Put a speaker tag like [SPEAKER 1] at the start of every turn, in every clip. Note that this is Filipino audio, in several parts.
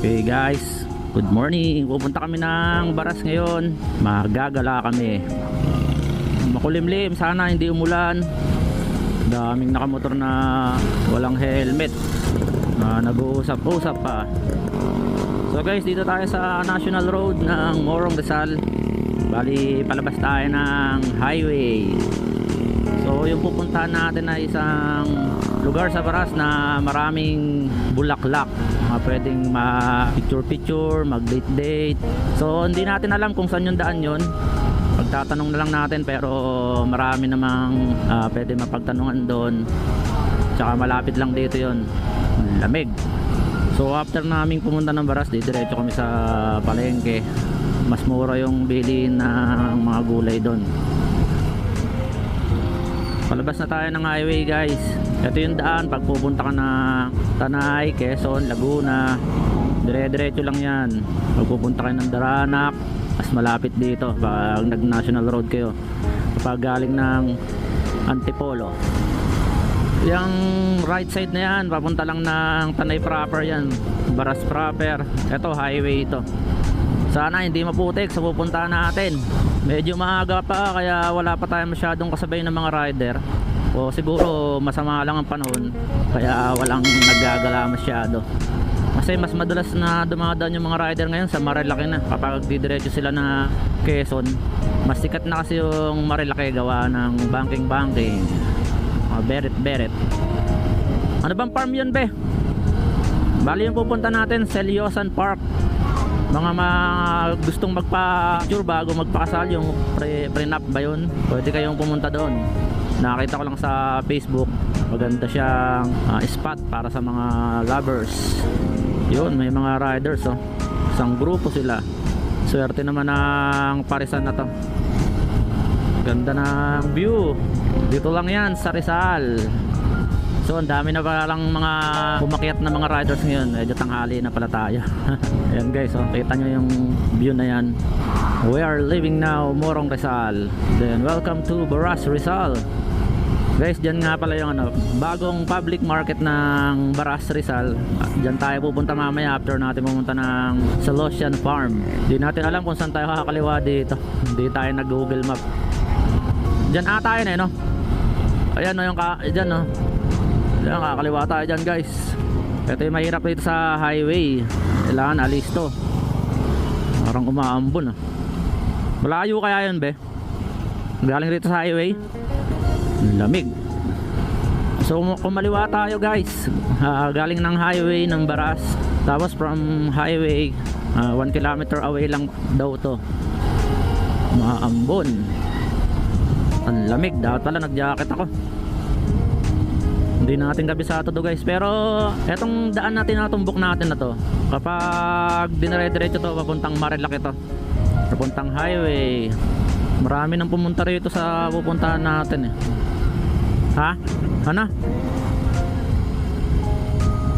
[SPEAKER 1] Okay guys, good morning. Pupunta kami ng Baras ngayon. Magagala kami. Makulimlim, sana hindi umulan. Daming nakamotor na walang helmet, na nag-uusap-usap pa. So guys, dito tayo sa National Road ng Morong Rizal. Bali, palabas tayo ng highway. So yung pupuntahan natin ay isang lugar sa Baras na maraming bulaklak, mga pwedeng ma-picture-picture, mag-date-date. So hindi natin alam kung saan yung daan yun. Pagtatanong na lang natin, pero marami namang pwede mapagtanungan doon. Tsaka malapit lang dito yun, lamig. So after naming pumunta ng Baras, diretso kami sa palengke. Mas mura yung bilhin ng mga gulay doon. Palabas na tayo ng highway guys. Ito yung daan pag pupunta ka na Tanay, Quezon, Laguna. Dire-diretso lang yan. Pag pupunta ka ng Daranak, mas malapit dito pag nag-national road kayo. Kapag galing ng Antipolo, yung right side na yan, papunta lang ng Tanay proper yan, Baras proper. Ito highway ito. Sana hindi maputik sa pupuntahan natin. Medyo maaga pa, kaya wala pa tayo masyadong kasabay ng mga rider. O siguro masama lang ang panahon, kaya walang naggagala masyado. Kasi mas madalas na dumadaan yung mga rider ngayon sa Marilaki na. Kapag didiretso sila na Quezon, mas sikat na kasi yung Marilaki, gawa ng banking. Beret. Ano bang farm yun be? Bali yung pupunta natin, Celossian Park. Mga gustong magpa-picture bago magpakasal, yung prenup ba yun? Pwede kayong pumunta doon. Nakita ko lang sa Facebook, maganda siyang spot para sa mga lovers. Yun, may mga riders oh. Isang grupo sila. Swerte naman ang parisan na to. Ganda ng view. Dito lang yan sa Rizal. So ang dami na palang mga umakyat na mga riders ngayon. Medyo tanghali na pala tayo. Ayan guys, oh, kita nyo yung view na yan. We are living now Morong Rizal. Then welcome to Baras Rizal. Guys, dyan nga pala yung bagong public market ng Baras Rizal. Dyan tayo pupunta mamaya after natin pumunta ng Celossian Farm. Hindi natin alam kung saan tayo kakaliwa dito. Hindi tayo nag-Google Map. Dyan ata yun eh, no? Ayan no, yung dyan no. Ayan, kakaliwa tayo dyan guys. Ito yung mahirap dito sa highway. Kailangan alis to. Parang umaambon ah. Malayo kaya yun be? Galing rito sa highway, lamig. So kumaliwa tayo guys. Galing ng highway ng Baras. Tapos from highway 1 kilometer away lang daw to. Maambon. Ang lamig. Dapat pala nag-jacket ako. Hindi natin kabisado to guys. Pero etong daan natin, natumbok natin na to, kapag dinire-diretso to papuntang Marilaki to, papuntang highway, marami nang pumunta rito sa pupuntahan natin eh. Ha? Hana?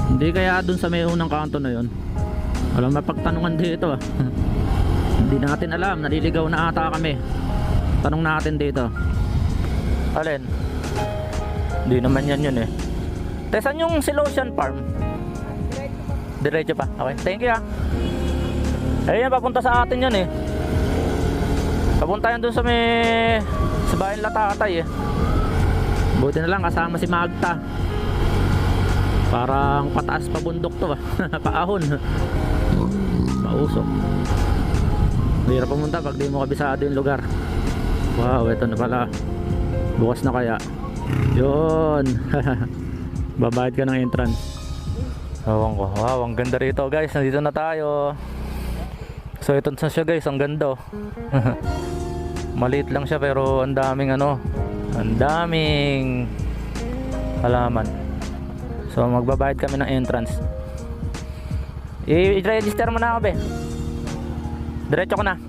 [SPEAKER 1] Hindi kaya dun sa may unang kanto na yun? Walang mapagtanungan dito ah. Hindi natin alam. Naliligaw na ata kami. Tanong natin dito. Alin? Hindi naman yan yun eh. Saan yung Celossian Farm? Diretso pa. Okay, thank you ah. Ayun, papunta sa atin yan eh. Papunta yan dun sa may sa bayan Latatay eh. Buti na lang kasama si Magta. Parang pataas pa bundok to ah. Paahon. Mausok. Hirap pumunta pag di mo kabisado yung lugar. Wow, ito na pala. Bukas na kaya. Yun. Babayad ka ng entrance. Ewan ko. Wow, ang ganda rito guys. Nandito na tayo. So ito na siya guys. Ang ganda. Maliit lang siya pero ang daming ang daming halaman. So magbabayad kami ng entrance. I-register mo na ako be. Diretso ko na.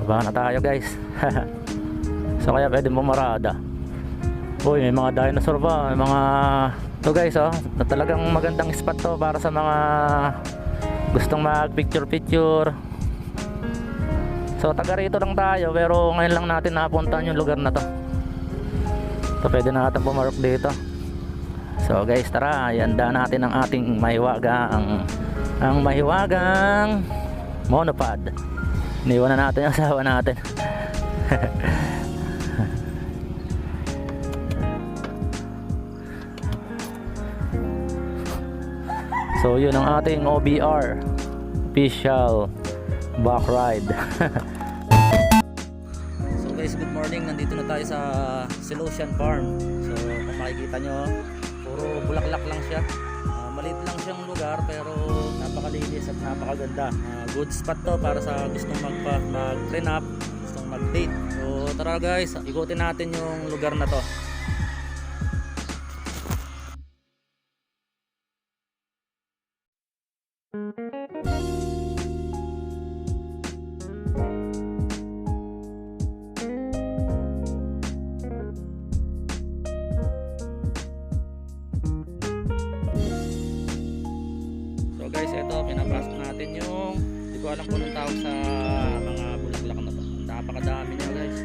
[SPEAKER 1] Baba na tayo guys. So kaya pwede mo marada. Uy, may mga dinosaur pa, may mga to guys oh, na talagang magandang spot to para sa mga gustong mag picture. So taga rito lang tayo, pero ngayon lang natin napuntahan yung lugar na to. So pwede na natin pumarok dito. So guys, tara, ihanda natin ang ating maiwaga ang ang mahiwagang monopod. Iniwan na natin yung asawa natin. So yun ang ating OBR official back ride. So guys, good morning. Nandito na tayo sa Celossian farm. So kung makikita nyo, puro bulaklak lang siya. Maliit lang siyang lugar pero napakalinis at napakaganda. Good spot to para sa gustong mag-train up, gustong mag-date. So tara guys, ikutin natin yung lugar na to. So guys, ito pinapasok natin yung, hindi ko alam kung anong tawag sa mga bulaklak na to. Napakadami niya guys.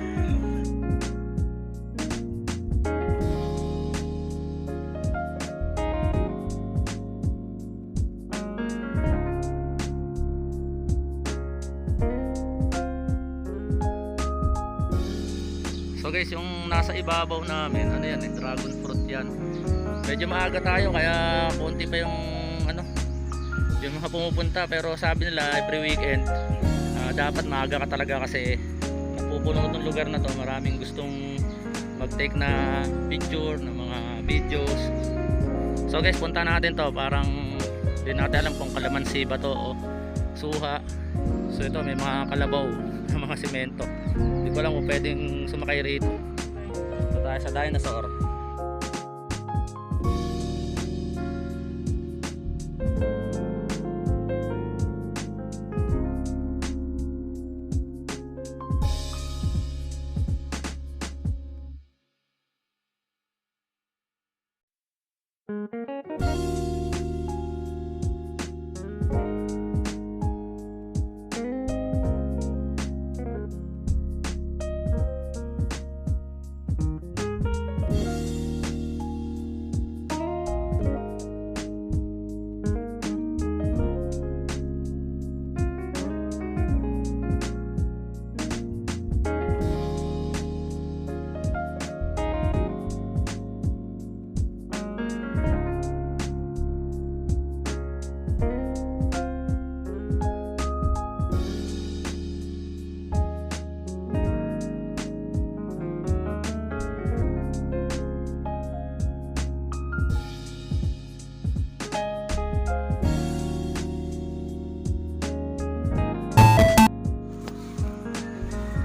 [SPEAKER 1] So guys, yung nasa ibabaw namin, ano yan, dragon fruit yan. Medyo maaga tayo kaya konti pa yung yung mga pumupunta, pero sabi nila every weekend dapat maaga ka talaga kasi napupuno itong lugar na to. Maraming gustong mag-take na picture ng mga videos. So guys, punta natin to. Parang hindi natin alam kung kalamansi ba to o suha. So ito may mga kalabaw ng mga semento. Hindi ko alam kung pwedeng sumakay rito. So tayo sa dinosaur.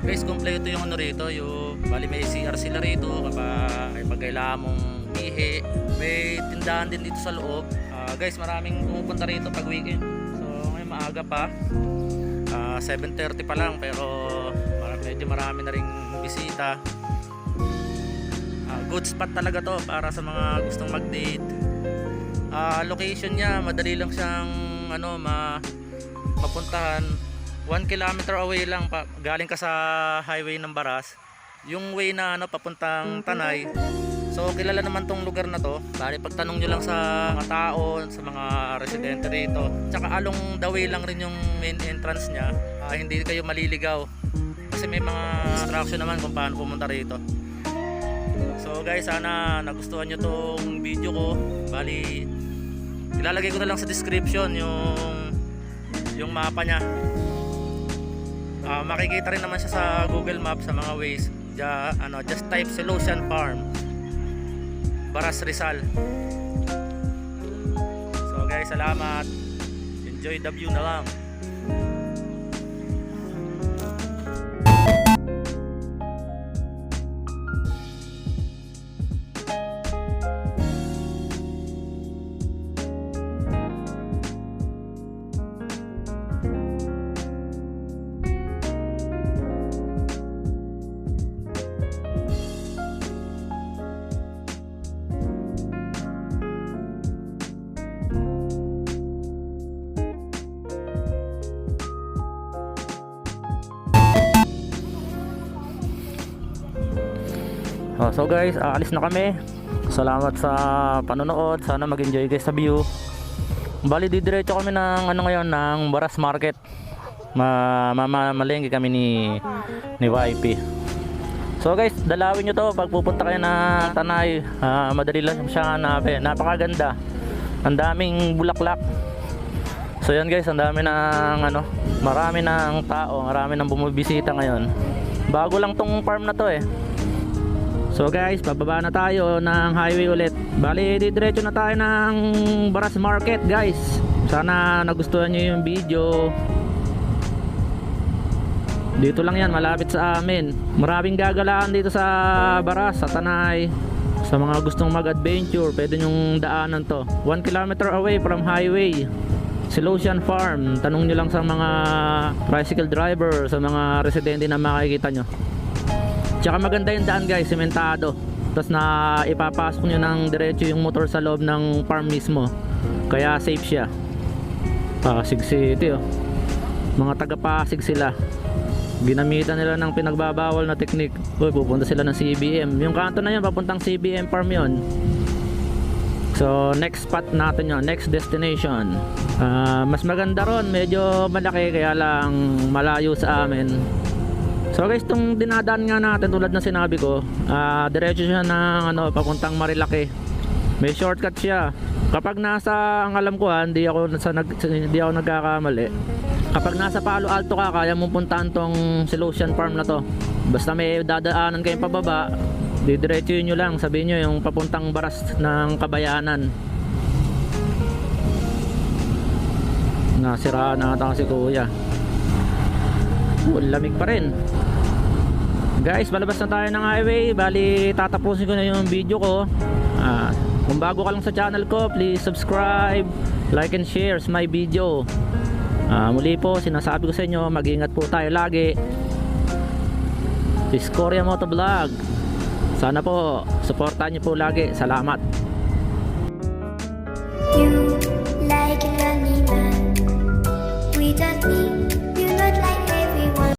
[SPEAKER 1] Guys, kompleto yung ano rito, yung bali may CR sila rito kapag kailangan mong mihi. May tindahan din dito sa loob. Guys, maraming pumupunta rito pag weekend. So ngayon maaga pa, 7:30 pa lang, pero medyo marami na ring bisita. Good spot talaga to para sa mga gustong mag-date. Location niya, madali lang siyang mapuntahan. 1 kilometer away lang galing ka sa highway ng Baras. Yung way na papuntang Tanay. So kilala naman tong lugar na to. Bali pagtanong nyo lang sa mga tao, sa mga residente rito. Tsaka along the way lang rin yung main entrance nya. Hindi kayo maliligaw. Kasi may mga instruction naman kung paano pumunta rito. So guys, sana nagustuhan nyo tong video ko. Bali ilalagay ko na lang sa description yung mapa nya. Makikita rin naman siya sa Google Maps, sa mga ways. Just type Celossian Farm, Baras Rizal. So guys, salamat. Enjoy the view na lang. So guys, aalis na kami. Salamat sa panonood. Sana mag-enjoy guys sa view. Bali didiretso kami ng ano ngayon, ng Baras Market. Mamalengke kami ni YP. So guys, dalawin nyo to pag pupunta kayo na Tanay. Madali lang siya hanapin. Napakaganda. Ang daming bulaklak. So yan guys, ang dami ng ano, marami ng tao, marami ng bumibisita ngayon. Bago lang tong farm na to eh. So guys, pababa na tayo ng highway ulit. Bali, didiretso na tayo ng Baras Market guys. Sana nagustuhan nyo yung video. Dito lang yan, malapit sa amin. Maraming gagalaan dito sa Baras, sa Tanay. Sa mga gustong mag-adventure, pwede nyong daanan to. 1 kilometer away from highway, Celossian Farm. Tanong nyo lang sa mga tricycle driver, sa mga residente na makikita nyo. Tsaka maganda yung daan guys, sementado. Tapos na ipapasok nyo ng diretso yung motor sa loob ng farm mismo. Kaya safe siya. Pasig City oh. Mga taga Pasig sila. Ginamitan nila ng pinagbabawal na technique. Uy, pupunta sila ng CBM. Yung kanto na yun, papuntang CBM farm yun. So, next spot natin yun. Next destination. Mas maganda ron. Medyo malaki, kaya lang malayo sa amin. So guys, itong dinadaan nga natin, tulad na sinabi ko, diretso siya ng ano, papuntang Marilaki. May shortcut siya. Kapag nasa, ang alam ko hindi ako nagkakamali. Kapag nasa Palo Alto ka, kaya mong puntahan tong Celossian Farm na to. Basta may dadaanan kayong pababa, didiretsuhin nyo lang, sabihin nyo yung papuntang Baras ng Kabayanan. Nasiraan na ata si kuya. Lamig pa rin. Guys, balabas na tayo ng highway. Bali, tatapusin ko na yung video ko. Kung bago ka lang sa channel ko, please subscribe, like and share my video. Muli po, sinasabi ko sa inyo, mag-ingat po tayo lagi. Korea MOTOVLOG. Sana po, supportahan niyo po lagi. Salamat.
[SPEAKER 2] You like an animal with a thing.